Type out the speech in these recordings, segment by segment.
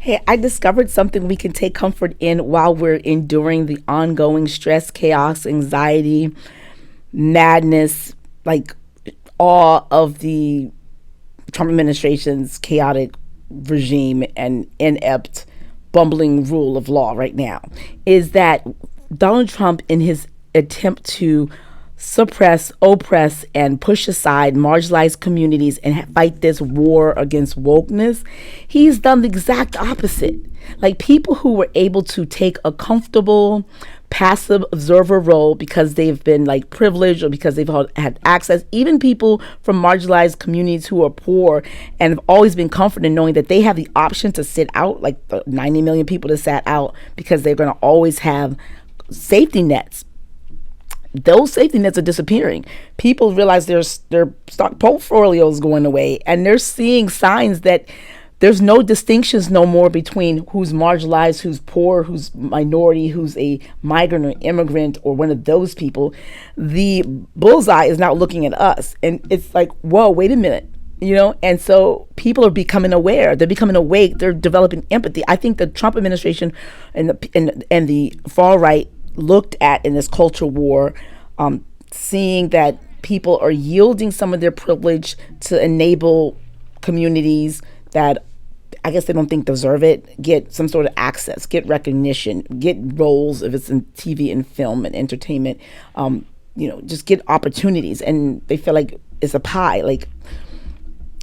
Hey, I discovered something we can take comfort in while we're enduring the ongoing stress, chaos, anxiety, madness, like all of the Trump administration's chaotic regime and inept, bumbling rule of law right now, is that Donald Trump, in his attempt to suppress, oppress, and push aside marginalized communities and fight this war against wokeness, he's done the exact opposite. Like, people who were able to take a comfortable, passive observer role because they've been like privileged or because they've had access, even people from marginalized communities who are poor and have always been comforted in knowing that they have the option to sit out, like the 90 million people that sat out, because they're going to always have safety nets. Those safety nets are disappearing. People realize their stock portfolio is going away, and they're seeing signs that there's no distinctions no more between who's marginalized, who's poor, who's minority, who's a migrant or immigrant or one of those people. The bullseye is now looking at us, and it's like, whoa, wait a minute. And so people are becoming aware. They're becoming awake. They're developing empathy. I think the Trump administration and the far right looked at in this culture war, seeing that people are yielding some of their privilege to enable communities that I guess they don't think deserve it, get some sort of access, get recognition, get roles if it's in TV and film and entertainment, just get opportunities. And they feel like it's a pie. Like,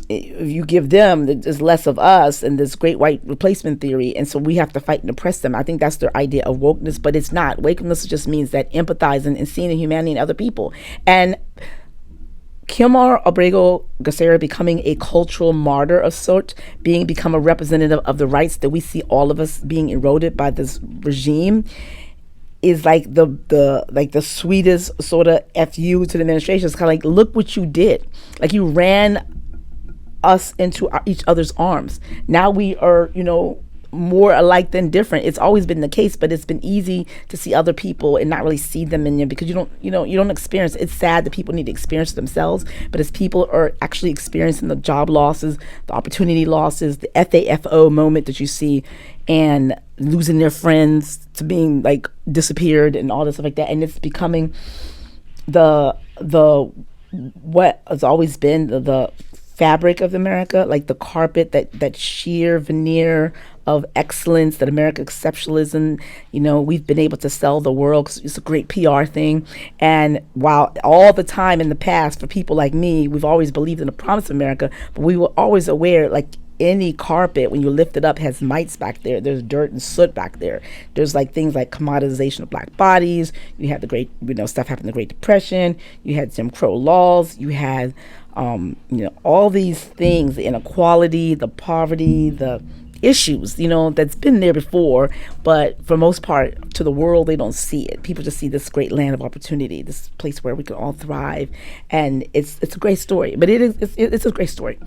if you give them, there's less of us, and this great white replacement theory, and so we have to fight and oppress them. I think that's their idea of wokeness, but it's not. Wokeness just means that empathizing and seeing the humanity in other people. And Kilmar Abrego Gacera becoming a cultural martyr of sorts, become a representative of the rights that we see all of us being eroded by this regime, is like the sweetest sort of FU to the administration. It's kind of like, look what you did. Like, you ran us into each other's arms. Now we are, more alike than different. It's always been the case, but it's been easy to see other people and not really see them in there because you don't experience it. It's sad that people need to experience it themselves, but as people are actually experiencing the job losses, the opportunity losses, the FAFO moment that you see, and losing their friends to being like disappeared and all this stuff like that, and it's becoming the what has always been the fabric of America, like the carpet, that sheer veneer of excellence, that American exceptionalism. We've been able to sell the world because it's a great PR thing. And while all the time in the past, for people like me, we've always believed in the promise of America, but we were always aware, like, any carpet, when you lift it up, has mites back there. There's dirt and soot back there. There's like things like commoditization of black bodies. You had the great, stuff happened in the Great Depression. You had Jim Crow laws. You had, all these things, the inequality, the poverty, the issues, that's been there before, but for most part, to the world, they don't see it. People just see this great land of opportunity, this place where we can all thrive, and it's a great story. But it's a great story.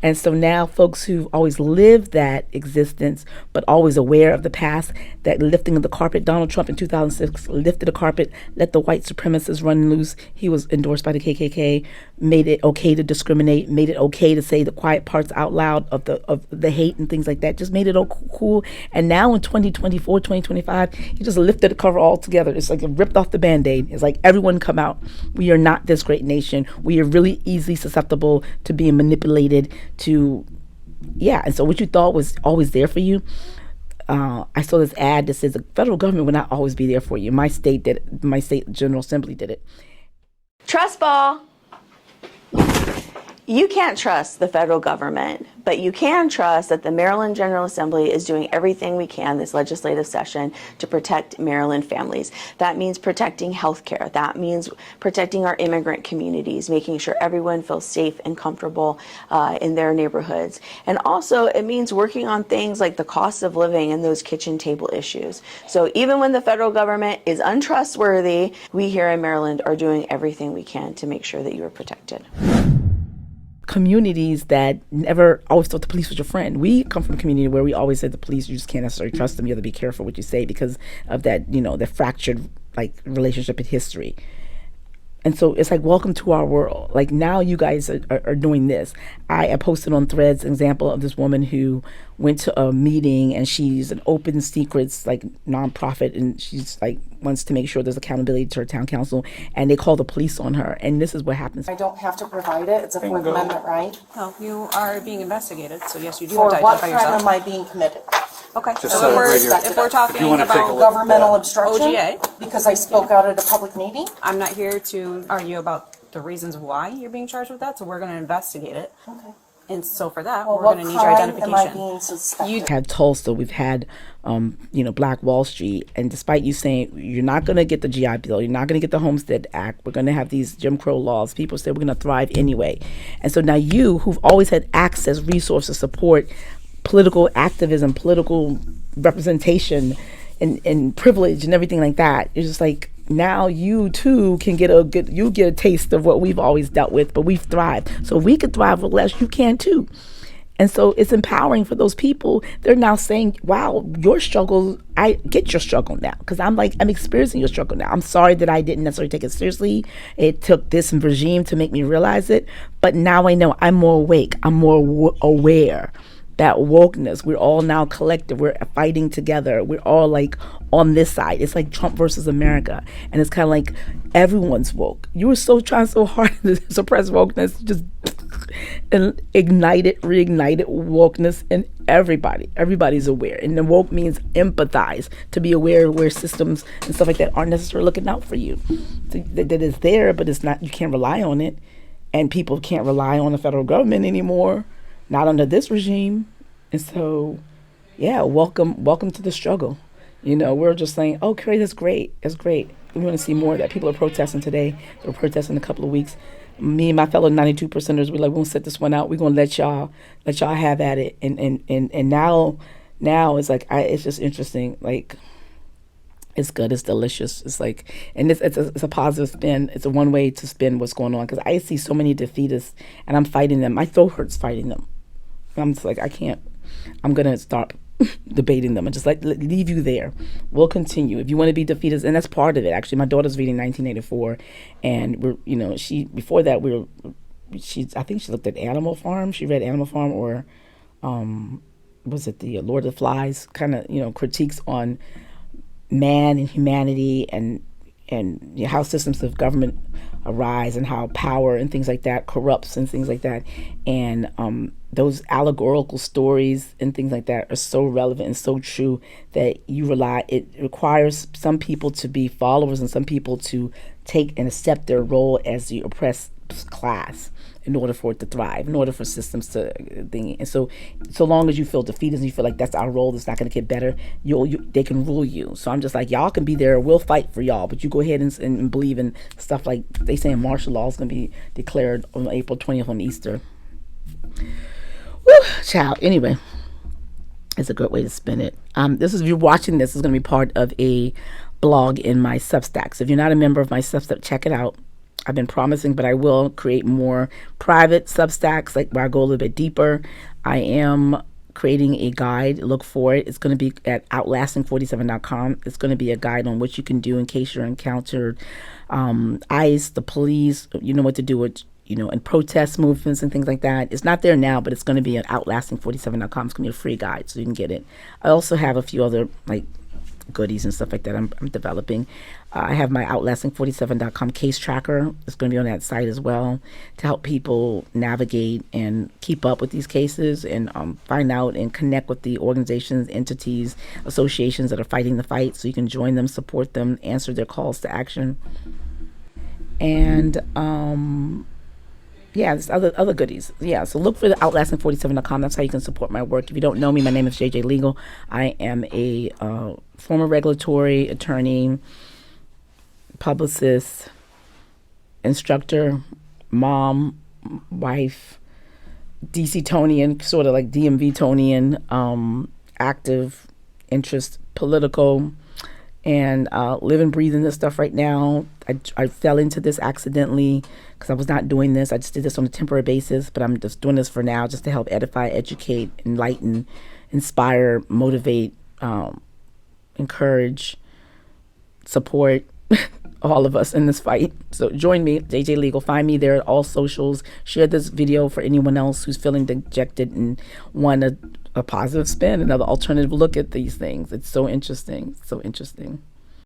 And so now folks who've always lived that existence, but always aware of the past, that lifting of the carpet, Donald Trump in 2006 lifted the carpet, let the white supremacists run loose. He was endorsed by the KKK, made it okay to discriminate, made it okay to say the quiet parts out loud of the hate and things like that. Just made it all cool. And now in 2024, 2025, he just lifted the cover altogether. It's like it ripped off the Band-Aid. It's like, everyone come out. We are not this great nation. We are really easily susceptible to being manipulated to, and so what you thought was always there for you. I saw this ad that says the federal government will not always be there for you. My state did it. My state General Assembly did it. Trust ball. You can't trust the federal government, but you can trust that the Maryland General Assembly is doing everything we can this legislative session to protect Maryland families. That means protecting health care. That means protecting our immigrant communities, making sure everyone feels safe and comfortable in their neighborhoods. And also, it means working on things like the cost of living and those kitchen table issues. So even when the federal government is untrustworthy, we here in Maryland are doing everything we can to make sure that you are protected. Communities that never always thought the police was your friend. We come from a community where we always said the police, you just can't necessarily trust them. You have to be careful what you say because of that, the fractured like relationship in history. And so it's like, welcome to our world. Like, now you guys are doing this. I posted on Threads an example of this woman who went to a meeting, and she's an open secrets like nonprofit, and she's like wants to make sure there's accountability to her town council, and they call the police on her. And this is what happens. I don't have to provide it. It's a Fourth Amendment right. No, you are being investigated, so yes, you do For have to what identify crime yourself. am I being committed? Okay, Just so right here. if we're talking you wanna take a about look. Governmental obstruction? OGA. Because I spoke out at a public meeting? I'm not here to argue about the reasons why you're being charged with that, so we're going to investigate it. Okay. And so for that, Well, we're what going to need your crime am I identification. being suspected? We've had Tulsa, we've had, Black Wall Street, and despite you saying you're not going to get the GI Bill, you're not going to get the Homestead Act, we're going to have these Jim Crow laws, people say we're going to thrive anyway. And so now you, who've always had access, resources, support, political activism, political representation, and privilege and everything like that, you're just like, now you too can get a taste of what we've always dealt with, but we've thrived. So if we could thrive with less, you can too. And so it's empowering for those people. They're now saying, wow, your struggle, I get your struggle now. Because I'm experiencing your struggle now. I'm sorry that I didn't necessarily take it seriously. It took this regime to make me realize it. But now I know I'm more awake. I'm more aware. That wokeness, we're all now collective. We're fighting together. We're all like on this side. It's like Trump versus America. And it's kind of like everyone's woke. You were trying so hard to suppress wokeness, just and reignited wokeness in everybody. Everybody's aware. And the woke means empathize, to be aware of where systems and stuff like that aren't necessarily looking out for you. So that it's there, but it's not, you can't rely on it. And people can't rely on the federal government anymore. Not under this regime. And so, yeah, welcome to the struggle. We're just saying, oh, Carrie, that's great. That's great. We want to see more of that. People are protesting today. They were protesting in a couple of weeks. Me and my fellow 92%ers, we're like, we won't set this one out. We're going to let y'all have at it. And now it's like, it's just interesting. Like, it's good. It's delicious. It's like, and it's a positive spin. It's a one way to spin what's going on. Because I see so many defeatists, and I'm fighting them. My throat hurts fighting them. I'm just like, I can't. I'm gonna stop debating them and just leave you there. We'll continue if you want to be defeatist, and that's part of it. Actually, my daughter's reading 1984, and we're she before that I think she looked at Animal Farm. She read Animal Farm, or was it the Lord of the Flies? Kind of critiques on man and humanity and how systems of government arise and how power and things like that corrupts and things like that. And those allegorical stories and things like that are so relevant and so true that it requires some people to be followers and some people to take and accept their role as the oppressed class in order for it to thrive, in order for systems to think. And so long as you feel defeated and you feel like that's our role, that's not going to get better, they can rule you. So I'm just like, y'all can be there, we'll fight for y'all, but you go ahead and believe in stuff like they saying martial law is going to be declared on April 20th on Easter. Woo, child. Anyway, it's a great way to spin it. If you're watching this is going to be part of a blog in my Substack. So if you're not a member of my Substack, check it out. I've been promising, but I will create more private Substacks, like where I go a little bit deeper. I am creating a guide. Look for it. It's going to be at Outlasting47.com. It's going to be a guide on what you can do in case you're encountered ICE, the police. You know what to do with, in protest movements and things like that. It's not there now, but it's going to be at Outlasting47.com. It's going to be a free guide, so you can get it. I also have a few other goodies and stuff like that I'm developing. I have my Outlasting47.com case tracker. It's going to be on that site as well to help people navigate and keep up with these cases and find out and connect with the organizations, entities, associations that are fighting the fight, so you can join them, support them, answer their calls to action. And there's other goodies. Yeah, so look for the Outlasting47.com. That's how you can support my work. If you don't know me, my name is JJ Legal. I am a former regulatory attorney, publicist, instructor, mom, wife, DC Tonian, sort of like DMV Tonian, active, interest, political, and live and breathe in this stuff right now. I fell into this accidentally because I was not doing this. I just did this on a temporary basis, but I'm just doing this for now just to help edify, educate, enlighten, inspire, motivate, encourage, support, all of us in this fight. So join me, JJ Legal. Find me there at all socials. Share this video for anyone else who's feeling dejected and want a positive spin, another alternative look at these things. It's so interesting. So interesting.